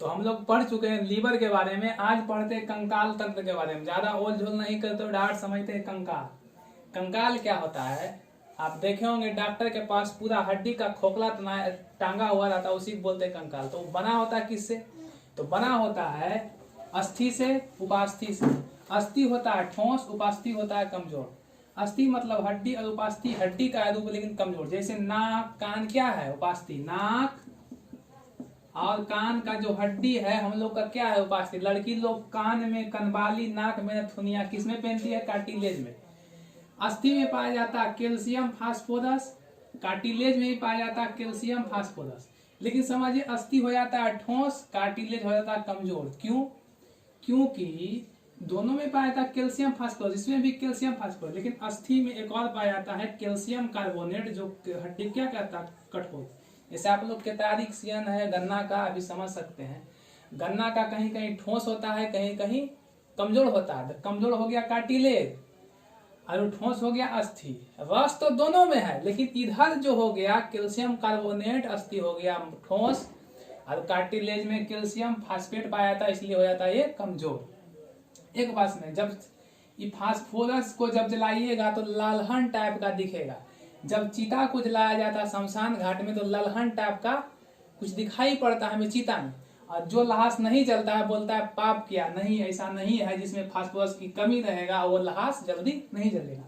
तो हम लोग पढ़ चुके हैं लीवर के बारे में, आज पढ़ते हैं कंकाल तंत्र के बारे में। ज्यादा ओल झोल नहीं करते, तो डायरेक्ट समझते हैं कंकाल। कंकाल क्या होता है, आप देखे होंगे डॉक्टर के पास पूरा हड्डी का खोखला टांगा हुआ रहता है, उसी को बोलते हैं कंकाल। तो बना होता है किससे, तो बना होता है अस्थि से, उपास्थि से। अस्थि होता है ठोस, उपास्थि होता है कमजोर। अस्थि मतलब हड्डी और उपास्थि हड्डी का रूप लेकिन कमजोर। जैसे नाक कान क्या है, उपास्थि। नाक और कान का जो हड्डी है हम लोग का क्या है, उपास्थि। लड़की लोग कान में कनबाली, नाक में नथुनिया किस में पहनती है, कार्टिलेज में। अस्थि में पाया जाता है कैल्शियम फास्फोरस, कार्टिलेज में भी पाया जाता है कैल्शियम फास्फोरस। लेकिन समझिए अस्थि हो जाता है ठोस, कार्टिलेज हो जाता है कमजोर। क्यों, क्योंकि दोनों में पाया जाता है कैल्शियम फास्फोरस, इसमें भी कैल्शियम फास्फोरस। लेकिन अस्थि में एक और पाया जाता है कैल्शियम कार्बोनेट, जो हड्डी क्या कहता है, कठोर। जैसे आप लोग केतारिक सियन है गन्ना का, अभी समझ सकते हैं। गन्ना का कहीं कहीं ठोस होता है, कहीं कहीं कमजोर होता है। तो कमजोर हो गया कार्टिलेज और ठोस हो गया अस्थि। रस तो दोनों में है, लेकिन इधर जो हो गया कैल्शियम कार्बोनेट, अस्थि हो गया ठोस, और कार्टिलेज में कैल्शियम फास्फेट पाया जाता है, इसलिए हो जाता है ये कमजोर। एक बात में, जब ये फास्फोरस को जब जलाइएगा तो लालहन टाइप का दिखेगा। जब चीता को जलाया जाता है शमशान घाट में, तो लालहन टाइप का कुछ दिखाई पड़ता है हमें चीता में। और जो लाश नहीं जलता है बोलता है पाप किया। नहीं, ऐसा नहीं है। जिसमें फास्फोरस की कमी रहेगा वो लाश जल्दी नहीं जलेगा।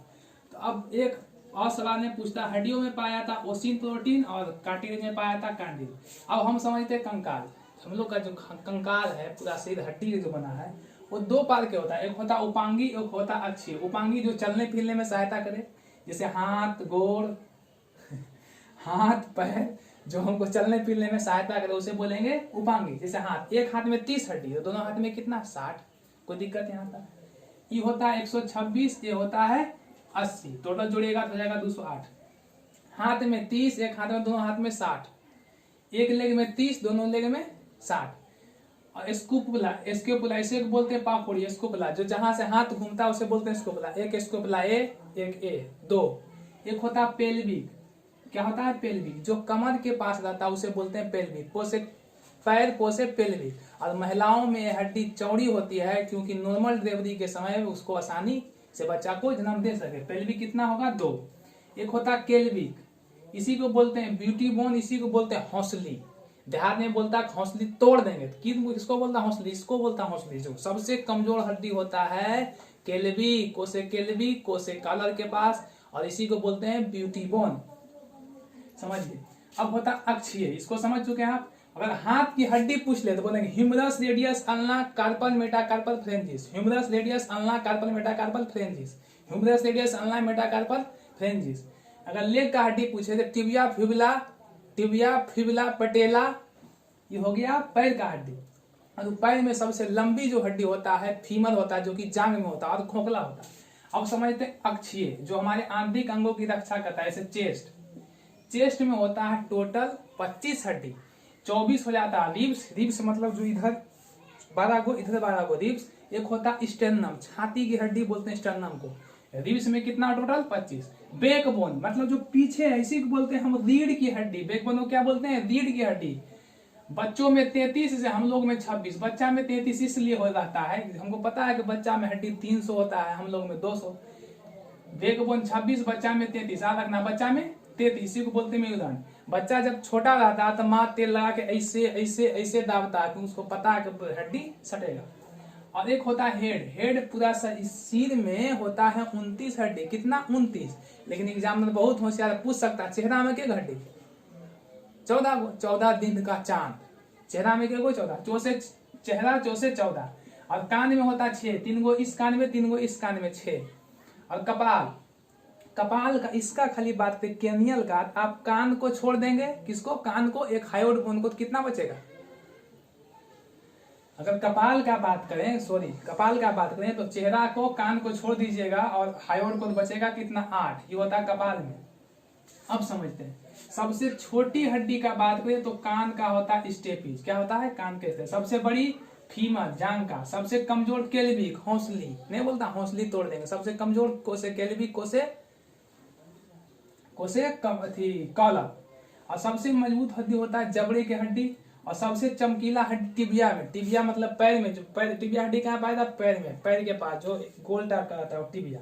तो अब एक और सवाल में पूछता, हड्डियों में पाया जाता ओसिन प्रोटीन और कार्टिलेज में पाया जाता कैंडिल। अब हम समझते हैं कंकाल। हम लोग का जो कंकाल है, पूरा शरीर हड्डी जो बना है, वो दो पार के होता है। एक होता उपांगी, एक होता अक्षीय। उपांगी जो चलने फिरने में सहायता करे, जैसे हाथ गोड़ हाथ पैर, जो हमको चलने फिरने में सहायता करे उसे बोलेंगे उपांगी। जैसे हाथ, एक हाथ में 30 हड्डी, तो दोनों हाथ में कितना, 60। कोई दिक्कत यहाँ पर। ये होता है 126, ये होता है 80। टोटल जोड़िएगा तो हो जाएगा 208। हाथ में 30, एक हाथ में, दोनों हाथ में 60। एक लेग में 30, दोनों लेग में 60। और स्कूपुला, स्कूपुला इसे बोलते हैं पाखुड़ी। स्कूपुला जो जहां से हाथ घूमता है उसे बोलते हैं स्कूपुला। एक स्कूपुला ए, एक ए, दो। एक होता है पेल्विक। क्या होता है, पेल्विक। जो कमर के पास रहता है उसे बोलते हैं पेल्विक। पोसे पैर, पोसे पेल्विक। और महिलाओं में हड्डी चौड़ी होती है, क्योंकि नॉर्मल डिलीवरी के समय उसको आसानी से बच्चा को जन्म दे सके। पेल्विक कितना होगा, 2। एक होता है केल्विक, इसी को बोलते हैं ब्यूटी बोन, इसी को बोलते हैं हौसली। देहात में बोलता है हौसली तोड़ देंगे, तो किसको बोलता है, हौसली। इसको बोलता है हौसली। जो सबसे कमजोर हड्डी होता है केल्विक, कोसे केल्विक, कोसे कॉलर के पास, और इसी को बोलते हैं ब्यूटी बोन। समझिए। अब होता अक्षीय, इसको समझ चुके हैं आप। अगर हाथ की हड्डी पूछ ले तो बोलेंगे humerus radius ulna carpal metacarpal phalanges. Humerus radius ulna carpal metacarpal phalanges. Humerus radius ulna metacarpal phalanges. अगर लेग का हड्डी पूछे तो tibia fibula, tibia fibula patella, ये हो गया पैर का हड्डी। और पैर में सबसे लंबी जो हड्डी होता है फीमर होता है, जो कि जांग में होता है और खोखला होता है। अब समझते हैं अक्षीय, जो हमारे आंतरिक अंगों की रक्षा करता है। जैसे चेस्ट, चेस्ट में होता है टोटल 25 हड्डी, 24 हो जाता है रिब्स। रिब्स मतलब जो इधर 12 गो, इधर 12 गो रिब्स। एक होता है स्टेर्नम, छाती की हड्डी बोलते हैं स्टेर्नम को। रिब्स में कितना टोटल, 25। बैकबोन मतलब जो पीछे है, इसी को बोलते हैं हम रीढ़ की हड्डी। बैकबोन को क्या बोलते हैं, रीढ़ की हड्डी। बच्चों में 33 से हम लोग में 26। बच्चा में 33 इसलिए हो जाता है, हमको पता है कि बच्चा में हड्डी 300 होता है, हम लोग में 200। बैकबोन 26, बच्चा में 33। याद रखना, बच्चा में 33, इसी को बोलते हैं मेरुदंड। बच्चा जब छोटा रहता है तो माँ तेल लगा के ऐसे ऐसे ऐसे दाबता है, क्योंकि उसको पता है कि हड्डी सटेगा। और एक होता है हेड। हेड पूरा सिर में होता है 29 हड्डी। कितना, 29। लेकिन एग्जाम में बहुत होशियार पूछ सकता है, चेहरा में क्या हड्डी, 14 गो। 14 दिन का चांद, चेहरा में क्या गो, 14। चौसे चेहरा, चौसे 14। और कान में होता है 6, 3 गो इस कान में, 3 गो इस कान में, 6। और कपाल, कपाल का इसका खाली बात पे कैनियल का, आप कान को छोड़ देंगे, किसको, कान को, एक हायोड बोन को, तो कितना बचेगा। अगर कपाल का बात करें, सॉरी कपाल का बात करें, तो चेहरा को, कान को छोड़ दीजिएगा और हायोड को बचेगा कितना, 8। ये होता है कपाल में। अब समझते हैं, सबसे छोटी हड्डी का बात करें तो कान का होता है स्टेपीज। क्या होता है, कान के। सबसे बड़ी फीमर, जांग का। सबसे कमजोर केल्विक, हौसली। नहीं बोलता हौसली तोड़ देंगे। सबसे कमजोर कोसे केल्विक, कोसे कॉलर। और सबसे मजबूत हड्डी होता है जबड़े की हड्डी। और सबसे चमकीला हड्डी टिबिया में, टिबिया मतलब पैर में, जो पैर टिबिया हड्डी कहाँ पाया था, पैर में, पैर के पास जो गोल टाइप का रहता है वो टिबिया।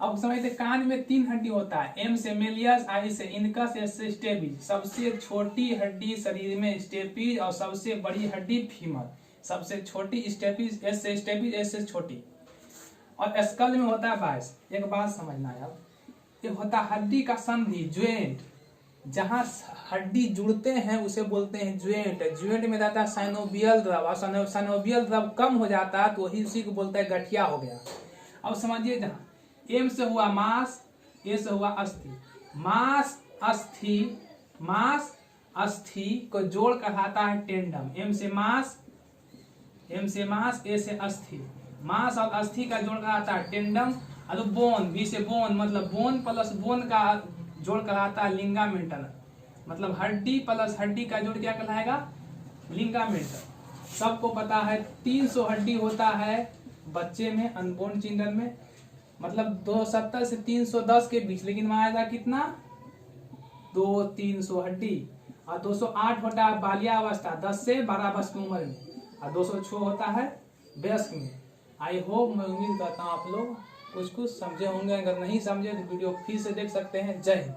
अब समझते कान में 3 हड्डी होता है, एम से मेलियस, आई से इनकस, एस से स्टेपिज। सबसे छोटी हड्डी शरीर में स्टेपिज और सबसे बड़ी हड्डी फीमर। सबसे छोटी स्टेपिज, एस से स्टेपिज, एस से छोटी। और स्कल में होता है 22। एक बात समझना है, अब ये होता है हड्डी का संधि, ज्वाइंट। जहां हड्डी जुड़ते हैं उसे बोलते हैं ज्वाइंट। ज्वाइंट में रहता है साइनोवियल द्रव, और साइनोवियल द्रव कम हो जाता है तो वही उसी को बोलते हैं गठिया हो गया। अब समझिए, जहां एम से हुआ मांस, ए से हुआ अस्थि। मांस अस्थि को जोड़ कहलाता है टेंडम। एम से मांस, ए से अस्थि। मांस और अस्थि का जोड़ कहलाता है टेंडम। और बोन, बी से बोन मतलब बोन प्लस बोन का जोड़ कहलाता है लिंगामेंटल। मतलब हड्डी प्लस हड्डी का जोड़ क्या कहलाएगा, लिंगामेंटल। सबको पता है 300 हड्डी होता है बच्चे में, अनबोर्न चिल्ड्रन में, मतलब 270 से 310 के बीच। लेकिन वहां आएगा कितना, 200-300 हड्डी। और 208 होता है बाल्यावस्था, 10 से 12 वर्ष की उम्र में। और 206 होता है वयस्क में। आई होप, मैं उम्मीद करता हूँ आप लोग कुछ समझे होंगे। अगर नहीं समझे तो वीडियो फिर से देख सकते हैं। जय हिंद।